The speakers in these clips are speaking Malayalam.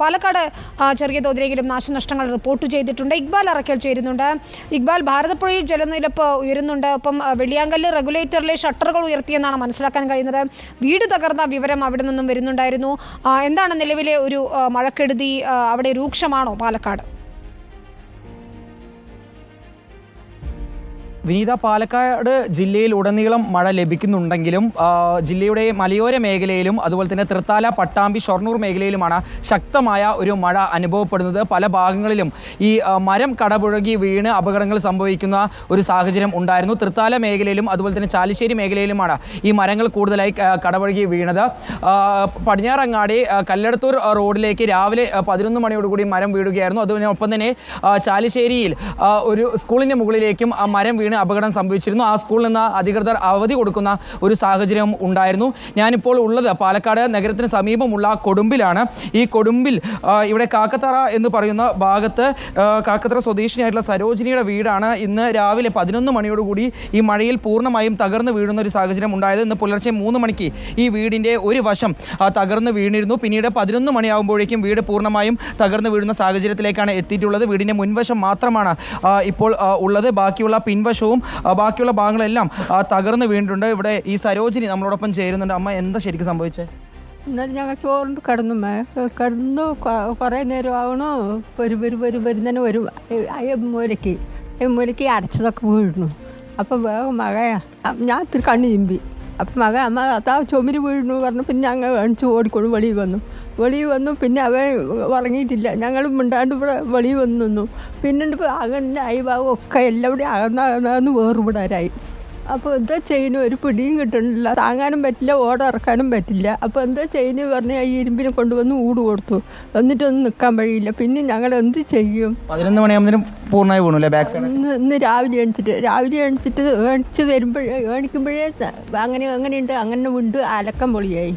പാലക്കാട് ചെറിയ തോതിലെങ്കിലും നാശനഷ്ടങ്ങൾ റിപ്പോർട്ട് ചെയ്തിട്ടുണ്ട്. ഇക്ബാൽ അറക്കൽ ചേരുന്നുണ്ട്. ഇക്ബാൽ, ഭാരതപ്പുഴയിൽ ജലനിരപ്പ് ഉയരുന്നുണ്ട്. ഒപ്പം വെള്ളിയാങ്കല്ല് റെഗുലേറ്ററിലെ ഷട്ടറുകൾ ഉയർത്തിയെന്നാണ് മനസ്സിലാക്കാൻ കഴിയുന്നത്. വീട് തകർന്ന വിവരം അവിടെ നിന്നും വരുന്നുണ്ടായിരുന്നു. എന്താണ് നിലവിലെ ഒരു മഴക്കെടുതി? അവിടെ രൂക്ഷമാണോ പാലക്കാട്? വിനീത, പാലക്കാട് ജില്ലയിൽ ഉടനീളം മഴ ലഭിക്കുന്നുണ്ടെങ്കിലും ജില്ലയുടെ മലയോര മേഖലയിലും അതുപോലെ തന്നെ തൃത്താല, പട്ടാമ്പി, ഷൊർണൂർ മേഖലയിലുമാണ് ശക്തമായ ഒരു മഴ അനുഭവപ്പെടുന്നത്. പല ഭാഗങ്ങളിലും ഈ മരം കടപുഴകി വീണ് അപകടങ്ങൾ സംഭവിക്കുന്ന ഒരു സാഹചര്യം ഉണ്ടായിരുന്നു. തൃത്താല മേഖലയിലും അതുപോലെ തന്നെ ചാലിശ്ശേരി മേഖലയിലുമാണ് ഈ മരങ്ങൾ കൂടുതലായി കടപുഴകി വീണത്. പടിഞ്ഞാറങ്ങാടി കല്ലടത്തൂർ റോഡിലേക്ക് രാവിലെ 11 മണിയോടുകൂടി മരം വീഴുകയായിരുന്നു. അതിനൊപ്പം തന്നെ ചാലിശ്ശേരിയിൽ ഒരു സ്കൂളിൻ്റെ മുകളിലേക്കും മരം വീണ് അപകടം സംഭവിച്ചിരുന്നു. ആ സ്കൂളിൽ നിന്ന് അധികൃതർ അവധി കൊടുക്കുന്ന ഒരു സാഹചര്യം ഉണ്ടായിരുന്നു. ഞാനിപ്പോൾ ഉള്ളത് പാലക്കാട് നഗരത്തിന് സമീപമുള്ള കൊടുമ്പിലാണ്. ഈ കൊടുമ്പിൽ ഇവിടെ കാക്കത്തറ എന്ന് പറയുന്ന ഭാഗത്ത് കാക്കത്തറ സ്വദേശിനിയായിട്ടുള്ള സരോജിനിയുടെ വീടാണ് ഇന്ന് രാവിലെ 11 മണിയോടുകൂടി ഈ മഴയിൽ പൂർണ്ണമായും തകർന്ന് വീഴുന്ന ഒരു സാഹചര്യം ഉണ്ടായത്. ഇന്ന് പുലർച്ചെ 3 മണിക്ക് ഈ വീടിൻ്റെ ഒരു വശം തകർന്ന് വീണിരുന്നു. പിന്നീട് 11 മണിയാകുമ്പോഴേക്കും വീട് പൂർണ്ണമായും തകർന്ന് വീഴുന്ന സാഹചര്യത്തിലേക്കാണ് എത്തിയിട്ടുള്ളത്. വീടിൻ്റെ മുൻവശം മാത്രമാണ് ഇപ്പോൾ ഉള്ളത്. ബാക്കിയുള്ള പിൻവശവും ബാക്കിയുള്ള ഭാഗങ്ങളെല്ലാം തകർന്ന് വീണിട്ടുണ്ട്. ഇവിടെ ഈ സരോജിനി നമ്മളോടൊപ്പം ചേരുന്നുണ്ട്. അമ്മ, എന്താ ശരിക്കും സംഭവിച്ചത്? എന്നാലും ഞങ്ങൾ ചോറിന് കിടന്നു കുറേ നേരം ആവണു. വരുന്നതിന് ഒരു മൂലയ്ക്ക് അടച്ചതൊക്കെ വീഴുന്നു. അപ്പം വേഗം മകയാ ഞാൻ ഇത്തിരി കണ്ണ് ചിമ്പി. അപ്പം അമ്മ അതാ ചുമര് വീഴുന്നു പറഞ്ഞു. പിന്നെ ഞങ്ങൾ എണിച്ച് ഓടിക്കൊണ്ട് വെളിയിൽ വന്നു. പിന്നെ അവൻ ഉറങ്ങിയിട്ടില്ല. ഞങ്ങൾ മിണ്ടാണ്ട് ഇവിടെ വെളിയിൽ വന്നു നിന്നു. പിന്നെ ഇപ്പോൾ അകന്ന അയഭാഗം ഒക്കെ എല്ലാവരുടെയും അകന്ന് വേറുപെടാരായി. അപ്പോൾ എന്താ ചെയ്യുന്നു? ഒരു പിടിയും കിട്ടണില്ല. താങ്ങാനും പറ്റില്ല, ഇറക്കാനും പറ്റില്ല. അപ്പോൾ എന്താ ചെയ്യുന്നത് പറഞ്ഞ് ഈ ഇരുമ്പിനെ കൊണ്ടുവന്ന് ഊട് കൊടുത്തു. എന്നിട്ടൊന്നും നിൽക്കാൻ വഴിയില്ല. പിന്നെ ഞങ്ങൾ എന്ത് ചെയ്യും? 11 മണിയാകുമ്പോഴും പൂർണ്ണമായി വീണു. ഇന്ന് രാവിലെ എണിച്ചിട്ട് എണിക്കുമ്പോഴേ അങ്ങനെയുണ്ട്. അങ്ങനെ വീണ്ട് അലക്കം പൊളിയായി.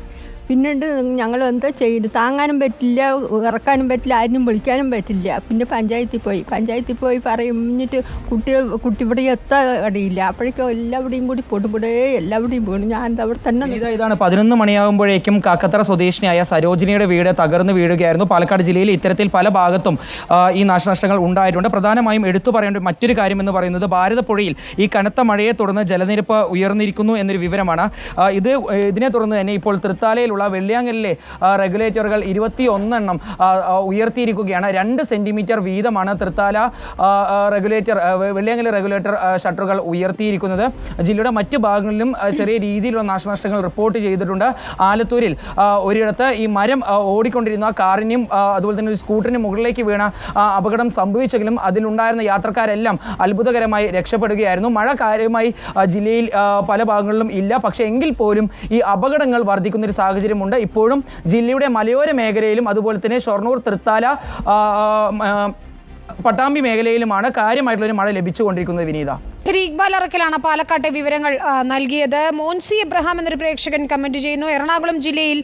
പിന്നീട് ഞങ്ങൾ എന്താ ചെയ്യുന്നത്? താങ്ങാനും പറ്റില്ല, ഇറക്കാനും പറ്റില്ല, ആരും വിളിക്കാനും പറ്റില്ല. പിന്നെ പഞ്ചായത്തിൽ പോയി പറഞ്ഞിട്ട് കുട്ടി ഇവിടെ എത്താൻ അറിയില്ല. അപ്പോഴേക്കും എല്ലാവരുടെയും കൂടി പൊടുപൊടേ എല്ലാവരുടെയും വീണു. ഞാൻ അവിടെ തന്നെ. ഇതാണ് 11 മണിയാകുമ്പോഴേക്കും കാക്കത്തറ സ്വദേശിനിയായ സരോജിനിയുടെ വീട് തകർന്ന് വീഴുകയായിരുന്നു. പാലക്കാട് ജില്ലയിൽ ഇത്തരത്തിൽ പല ഭാഗത്തും ഈ നാശനഷ്ടങ്ങൾ ഉണ്ടായിട്ടുണ്ട്. പ്രധാനമായും എടുത്തു പറയേണ്ട മറ്റൊരു കാര്യം എന്ന് പറയുന്നത് ഭാരതപ്പുഴയിൽ ഈ കനത്ത മഴയെ തുടർന്ന് ജലനിരപ്പ് ഉയർന്നിരിക്കുന്നു എന്നൊരു വിവരമാണ്. ഇതിനെ തുടർന്ന് തന്നെ ഇപ്പോൾ തൃത്താലയിലുള്ള വെള്ളിയാങ്കല്ലിലെ റെഗുലേറ്ററുകൾ 21 എണ്ണം ഉയർത്തിയിരിക്കുകയാണ്. 2 സെന്റിമീറ്റർ വീതമാണ് തൃത്താല വെള്ളിയാങ്കല്ല് റെഗുലേറ്റർ ഷട്ടറുകൾ ഉയർത്തിയിരിക്കുന്നത്. ജില്ലയുടെ മറ്റു ഭാഗങ്ങളിലും ചെറിയ രീതിയിലുള്ള നാശനഷ്ടങ്ങൾ റിപ്പോർട്ട് ചെയ്തിട്ടുണ്ട്. ആലത്തൂരിൽ ഒരിടത്ത് ഈ മരം ഓടിക്കൊണ്ടിരുന്ന കാറിനും അതുപോലെ തന്നെ ഒരു സ്കൂട്ടറിന് മുകളിലേക്ക് വീണ അപകടം സംഭവിച്ചെങ്കിലും അതിലുണ്ടായിരുന്ന യാത്രക്കാരെല്ലാം അത്ഭുതകരമായി രക്ഷപ്പെടുകയായിരുന്നു. മഴ കാര്യമായി ജില്ലയിൽ പല ഭാഗങ്ങളിലും ഇല്ല. പക്ഷേ എങ്കിൽ പോലും ഈ അപകടങ്ങൾ വർദ്ധിക്കുന്നൊരു സാഹചര്യമുണ്ട്. ഇപ്പോഴും ജില്ലയുടെ മലയോര മേഖലയിലും അതുപോലെ തന്നെ ഷൊർണൂർ, തൃത്താല, പട്ടാമ്പി മേഖലയിലുമാണ് കാര്യമായിട്ടുള്ളൊരു മഴ ലഭിച്ചുകൊണ്ടിരിക്കുന്നത്. വിനീത, ഇക്ബാൽ അറക്കലാണ് പാലക്കാട്ടെ വിവരങ്ങൾ നൽകിയത്. മോൻസി എബ്രഹാം എന്നൊരു പ്രേക്ഷകൻ കമന്റ് ചെയ്യുന്നു, എറണാകുളം ജില്ലയിൽ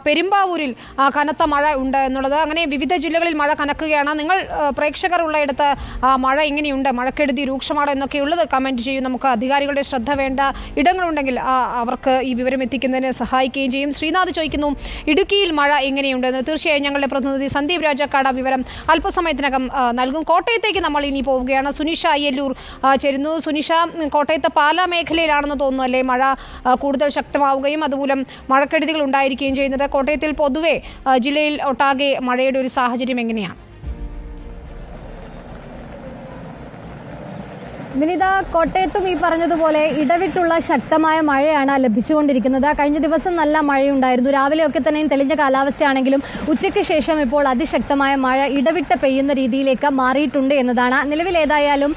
പെരുമ്പാവൂരിൽ കനത്ത മഴ ഉണ്ട് എന്നുള്ളത്. അങ്ങനെ വിവിധ ജില്ലകളിൽ മഴ കനക്കുകയാണ്. നിങ്ങൾ പ്രേക്ഷകർ ഉള്ളയിടത്ത് മഴ എങ്ങനെയുണ്ട്, മഴക്കെടുതി രൂക്ഷമാണോ എന്നൊക്കെയുള്ളത് കമന്റ് ചെയ്യും. നമുക്ക് അധികാരികളുടെ ശ്രദ്ധ വേണ്ട ഇടങ്ങളുണ്ടെങ്കിൽ അവർക്ക് ഈ വിവരം എത്തിക്കുന്നതിന് സഹായിക്കുകയും ചെയ്യും. ശ്രീനാഥ് ചോദിക്കുന്നു, ഇടുക്കിയിൽ മഴ എങ്ങനെയുണ്ട്? തീർച്ചയായും ഞങ്ങളുടെ പ്രതിനിധി സന്ദീപ് രാജാക്കാട് വിവരം അല്പസമയത്തിനകം നൽകും. കോട്ടയത്തേക്ക് നമ്മൾ ഇനി പോവുകയാണ്. സുനിഷ അയ്യല്ലൂർ ചേരുന്നു. സുനിഷ, കോട്ടയത്തെ പാലാ മേഖലയിലാണെന്ന് തോന്നുന്നു അല്ലേ മഴ കൂടുതൽ ശക്തമാവുകയും അതുമൂലം മഴക്കെടുതികൾ ഉണ്ടായിരിക്കുകയും ചെയ്യുന്നത്? കോട്ടയത്തിൽ പൊതുവെ ജില്ലയിൽ ഒട്ടാകെ മഴയുടെ ഒരു സാഹചര്യം എങ്ങനെയാണ്? വിനിത, കോട്ടയത്തും ഈ പറഞ്ഞതുപോലെ ഇടവിട്ടുള്ള ശക്തമായ മഴയാണ് ലഭിച്ചുകൊണ്ടിരിക്കുന്നത്. കഴിഞ്ഞ ദിവസം നല്ല മഴയുണ്ടായിരുന്നു. രാവിലെയൊക്കെ തന്നെയും തെളിഞ്ഞ കാലാവസ്ഥയാണെങ്കിലും ഉച്ചയ്ക്ക് ശേഷം ഇപ്പോൾ അതിശക്തമായ മഴ ഇടവിട്ട് പെയ്യുന്ന രീതിയിലേക്ക് മാറിയിട്ടുണ്ട് എന്നതാണ്. നിലവിൽ ഏതായാലും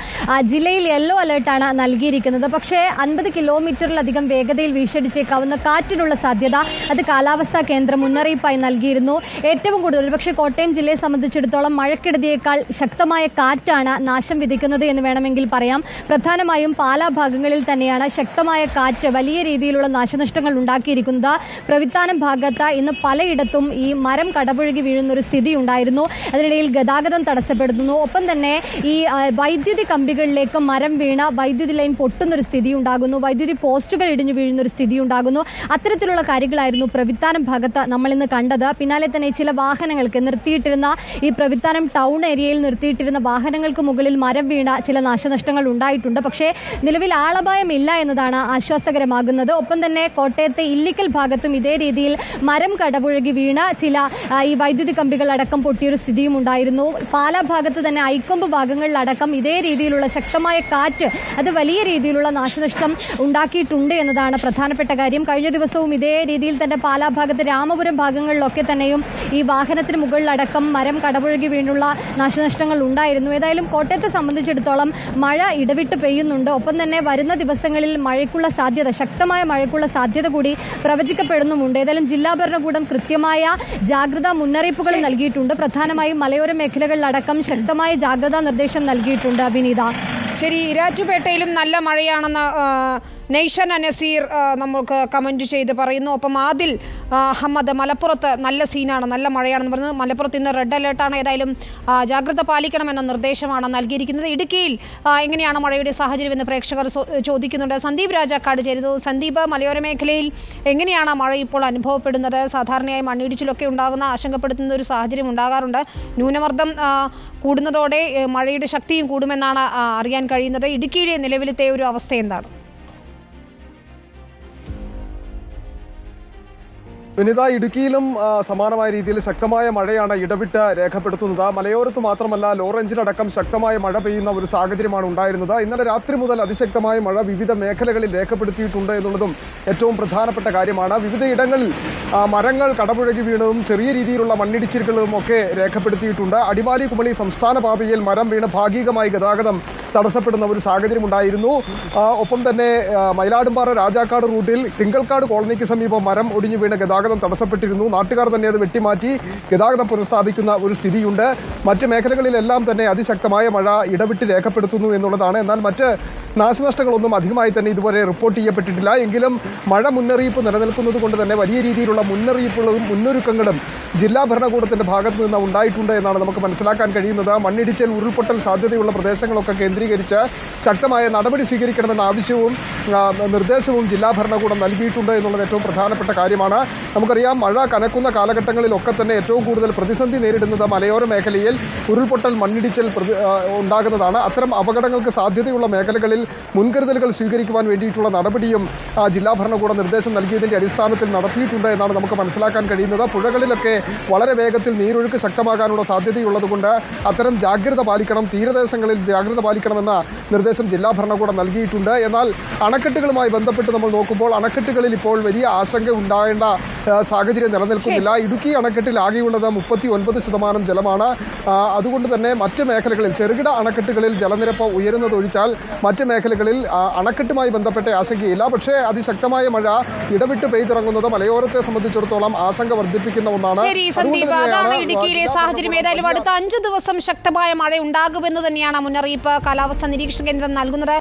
ജില്ലയിൽ യെല്ലോ അലേർട്ടാണ് നൽകിയിരിക്കുന്നത്. പക്ഷേ 50 കിലോമീറ്ററിലധികം വേഗതയിൽ വീശടിച്ചേക്കാവുന്ന കാറ്റിനുള്ള സാധ്യത അത് കാലാവസ്ഥാ കേന്ദ്രം മുന്നറിയിപ്പായി നൽകിയിരുന്നു. ഏറ്റവും കൂടുതൽ ഒരുപക്ഷെ കോട്ടയം ജില്ലയെ സംബന്ധിച്ചിടത്തോളം മഴക്കെടുതിയേക്കാൾ ശക്തമായ കാറ്റാണ് നാശം വിധിക്കുന്നത് എന്ന് വേണമെങ്കിൽ പറയാം. പ്രധാനമായും പാലാ ഭാഗങ്ങളിൽ തന്നെയാണ് ശക്തമായ കാറ്റ് വലിയ രീതിയിലുള്ള നാശനഷ്ടങ്ങൾ ഉണ്ടാക്കിയിരിക്കുന്നത്. പ്രവിത്താനം ഭാഗത്ത് ഇന്ന് പലയിടത്തും ഈ മരം കടപുഴകി വീഴുന്ന ഒരു സ്ഥിതി ഉണ്ടായിരുന്നു. അതിനിടയിൽ ഗതാഗതം തടസ്സപ്പെടുന്നു. ഒപ്പം തന്നെ ഈ വൈദ്യുതി കമ്പികളിലേക്ക് മരം വീണ വൈദ്യുതി ലൈൻ പൊട്ടുന്നൊരു സ്ഥിതി ഉണ്ടാകുന്നു. വൈദ്യുതി പോസ്റ്റുകൾ ഇടിഞ്ഞു വീഴുന്നൊരു സ്ഥിതി ഉണ്ടാകുന്നു. അത്തരത്തിലുള്ള കാര്യങ്ങളായിരുന്നു പ്രവിത്താനം ഭാഗത്ത് നമ്മൾ ഇന്ന് കണ്ടത്. പിന്നാലെ തന്നെ ചില വാഹനങ്ങൾക്ക് നിർത്തിയിട്ടിരുന്ന ഈ പ്രവിത്താനം ടൗൺ ഏരിയയിൽ നിർത്തിയിട്ടിരുന്ന വാഹനങ്ങൾക്ക് മുകളിൽ മരം വീണ ചില നാശനഷ്ടങ്ങൾ ഉണ്ടായിട്ടുണ്ട്. പക്ഷേ നിലവിൽ ആളപായമില്ല എന്നതാണ് ആശ്വാസകരമാകുന്നത്. ഒപ്പം തന്നെ കോട്ടയത്തെ ഇല്ലിക്കൽ ഭാഗത്തും ഇതേ രീതിയിൽ മരം കടപുഴകി വീണ ചില ഈ വൈദ്യുതി കമ്പികൾ അടക്കം പൊട്ടിയൊരു സ്ഥിതിയും ഉണ്ടായിരുന്നു. പാലാ ഭാഗത്ത് തന്നെ ഐക്കൊമ്പ് ഭാഗങ്ങളിലടക്കം ഇതേ രീതിയിലുള്ള ശക്തമായ കാറ്റ് അത് വലിയ രീതിയിലുള്ള നാശനഷ്ടം ഉണ്ടാക്കിയിട്ടുണ്ട് എന്നതാണ് പ്രധാനപ്പെട്ട കാര്യം. കഴിഞ്ഞ ദിവസവും ഇതേ രീതിയിൽ തന്നെ പാലാ ഭാഗത്ത് രാമപുരം ഭാഗങ്ങളിലൊക്കെ തന്നെയും ഈ വാഹനത്തിന് മുകളിലടക്കം മരം കടപുഴകി വീണുള്ള നാശനഷ്ടങ്ങൾ ഉണ്ടായിരുന്നു. ഏതായാലും കോട്ടയത്തെ സംബന്ധിച്ചിടത്തോളം മഴ ഇടവിട്ട് പെയ്യുന്നുണ്ട്. ഒപ്പം തന്നെ വരുന്ന ദിവസങ്ങളിൽ മഴയ്ക്കുള്ള സാധ്യത, ശക്തമായ മഴയ്ക്കുള്ള സാധ്യത കൂടി പ്രവചിക്കപ്പെടുന്നുമുണ്ട്. ഏതായാലും ജില്ലാ ഭരണകൂടം കൃത്യമായ ജാഗ്രതാ മുന്നറിയിപ്പുകൾ നൽകിയിട്ടുണ്ട്. പ്രധാനമായും മലയോര മേഖലകളിലടക്കം ശക്തമായ ജാഗ്രതാ നിർദ്ദേശം നൽകിയിട്ടുണ്ട്. വിനീത, ശരി, ഇരാറ്റുപേട്ടയിലും നല്ല മഴയാണെന്ന് നെയ്ഷൻ അനസീർ നമുക്ക് കമൻറ്റ് ചെയ്ത് പറയുന്നു. ഒപ്പം ആദിൽ അഹമ്മദ് മലപ്പുറത്ത് നല്ല സീനാണ്, നല്ല മഴയാണെന്ന് പറയുന്നത്. മലപ്പുറത്ത് ഇന്ന് റെഡ് അലേർട്ടാണ്. ഏതായാലും ജാഗ്രത പാലിക്കണമെന്ന നിർദ്ദേശമാണ് നൽകിയിരിക്കുന്നത്. ഇടുക്കിയിൽ എങ്ങനെയാണ് മഴയുടെ സാഹചര്യം എന്ന് പ്രേക്ഷകർ ചോദിക്കുന്നുണ്ട്. സന്ദീപ് രാജാക്കാട് ചേരുന്നു. സന്ദീപ്, മലയോര മേഖലയിൽ എങ്ങനെയാണ് മഴ ഇപ്പോൾ അനുഭവപ്പെടുന്നത്? സാധാരണയായി മണ്ണിടിച്ചിലൊക്കെ ഉണ്ടാകുന്ന ആശങ്കപ്പെടുത്തുന്ന ഒരു സാഹചര്യം ഉണ്ടാകാറുണ്ട്. ന്യൂനമർദ്ദം കൂടുന്നതോടെ മഴയുടെ ശക്തിയും കൂടുമെന്നാണ് അറിയാൻ കഴിയുന്നത്. ഇടുക്കിയിലെ നിലവിലത്തെ ഒരു അവസ്ഥ എന്താണ്? വിനിത, ഇടുക്കിയിലും സമാനമായ രീതിയിൽ ശക്തമായ മഴയാണ് ഇടവിട്ട് രേഖപ്പെടുത്തുന്നത്. മലയോരത്ത് മാത്രമല്ല, ലോറഞ്ചിലടക്കം ശക്തമായ മഴ പെയ്യുന്ന ഒരു സാഹചര്യമാണ് ഉണ്ടായിരുന്നത്. ഇന്നലെ രാത്രി മുതൽ അതിശക്തമായ മഴ വിവിധ മേഖലകളിൽ രേഖപ്പെടുത്തിയിട്ടുണ്ട് എന്നുള്ളതും ഏറ്റവും പ്രധാനപ്പെട്ട കാര്യമാണ്. വിവിധയിടങ്ങളിൽ മരങ്ങൾ കടപുഴകി വീണതും ചെറിയ രീതിയിലുള്ള മണ്ണിടിച്ചിലുകളും ഒക്കെ രേഖപ്പെടുത്തിയിട്ടുണ്ട്. അടിമാലി കുമളി സംസ്ഥാന പാതയിൽ മരം വീണ് ഭാഗികമായി ഗതാഗതം തടസ്സപ്പെടുന്ന ഒരു സാഹചര്യം ഉണ്ടായിരുന്നു. ഒപ്പം തന്നെ മയിലാടുംപാറ രാജാക്കാട് റൂട്ടിൽ തിങ്കൾക്കാട് കോളനിക്ക് സമീപം മരം ഒടിഞ്ഞു വീണ് ഗതാഗതം തടസ്സപ്പെട്ടിരുന്നു. നാട്ടുകാർ തന്നെ അത് വെട്ടിമാറ്റി ഗതാഗതം പുനഃസ്ഥാപിക്കുന്ന ഒരു സ്ഥിതിയുണ്ട്. മറ്റ് മേഖലകളിലെല്ലാം തന്നെ അതിശക്തമായ മഴ ഇടവിട്ട് രേഖപ്പെടുത്തുന്നു എന്നുള്ളതാണ്. എന്നാൽ മറ്റ് നാശനഷ്ടങ്ങളൊന്നും അധികമായി തന്നെ ഇതുവരെ റിപ്പോർട്ട് ചെയ്യപ്പെട്ടിട്ടില്ല. എങ്കിലും മഴ മുന്നറിയിപ്പ് നിലനിൽക്കുന്നത് കൊണ്ട് തന്നെ വലിയ രീതിയിലുള്ള മുന്നറിയിപ്പുകളും മുന്നൊരുക്കങ്ങളും ജില്ലാ ഭരണകൂടത്തിന്റെ ഭാഗത്ത് നിന്ന് ഉണ്ടായിട്ടുണ്ട് എന്നാണ് നമുക്ക് മനസ്സിലാക്കാൻ കഴിയുന്നത്. മണ്ണിടിച്ചിൽ, ഉരുൾപൊട്ടൽ സാധ്യതയുള്ള പ്രദേശങ്ങളൊക്കെ കേന്ദ്രീകരിച്ച് ശക്തമായ നടപടി സ്വീകരിക്കണമെന്ന ആവശ്യവും നിർദ്ദേശവും ജില്ലാ ഭരണകൂടം നൽകിയിട്ടുണ്ട് എന്നുള്ളത് ഏറ്റവും പ്രധാനപ്പെട്ട കാര്യമാണ്. നമുക്കറിയാം, മഴ കനക്കുന്ന കാലഘട്ടങ്ങളിലൊക്കെ തന്നെ ഏറ്റവും കൂടുതൽ പ്രതിസന്ധി നേരിടുന്നത് മലയോര മേഖലയിൽ ഉരുൾപൊട്ടൽ, മണ്ണിടിച്ചിൽ ഉണ്ടാകുന്നതാണ്. അത്തരം അപകടങ്ങൾക്ക് സാധ്യതയുള്ള മേഖലകളിൽ മുൻകരുതലുകൾ സ്വീകരിക്കുവാൻ വേണ്ടിയിട്ടുള്ള നടപടിയും ജില്ലാ ഭരണകൂടം നിർദ്ദേശം നൽകിയതിന്റെ അടിസ്ഥാനത്തിൽ നടത്തിയിട്ടുണ്ട് എന്നാണ് നമുക്ക് മനസ്സിലാക്കാൻ കഴിയുന്നത്. പുഴകളിലൊക്കെ വളരെ വേഗത്തിൽ നീരൊഴുക്ക് ശക്തമാകാനുള്ള സാധ്യതയുള്ളതുകൊണ്ട് അത്തരം ജാഗ്രത പാലിക്കണം, തീരദേശങ്ങളിൽ ജാഗ്രത പാലിക്കണമെന്ന നിർദ്ദേശം ജില്ലാ ഭരണകൂടം നൽകിയിട്ടുണ്ട്. എന്നാൽ അണക്കെട്ടുകളുമായി ബന്ധപ്പെട്ട് നമ്മൾ നോക്കുമ്പോൾ അണക്കെട്ടുകളിൽ ഇപ്പോൾ വലിയ ആശങ്ക ഉണ്ടാകേണ്ട സാഹചര്യം നിലനിൽക്കുന്നില്ല. ഇടുക്കി അണക്കെട്ടിൽ ആകെയുള്ളത് 39% ജലമാണ്. അതുകൊണ്ട് തന്നെ മറ്റ് മേഖലകളിൽ, ചെറുകിട അണക്കെട്ടുകളിൽ ജലനിരപ്പ് ഉയരുന്നതൊഴിച്ചാൽ മറ്റ് മേഖലകളിൽ അണക്കെട്ടുമായി ബന്ധപ്പെട്ട ആശങ്കയില്ല. പക്ഷേ അതിശക്തമായ മഴ ഇടവിട്ട് പെയ്തിറങ്ങുന്നത് മലയോരത്തെ സംബന്ധിച്ചിടത്തോളം ആശങ്ക വർദ്ധിപ്പിക്കുന്ന ഒന്നാണ്. ശരി സന്ദീപ്, അതാണ് ഇടുക്കിയിലെ സാഹചര്യം. ഏതായാലും അടുത്ത 5 ദിവസം ശക്തമായ മഴ ഉണ്ടാകുമെന്ന് തന്നെയാണ് മുന്നറിയിപ്പ് കാലാവസ്ഥാ നിരീക്ഷണ കേന്ദ്രം നൽകുന്നത്.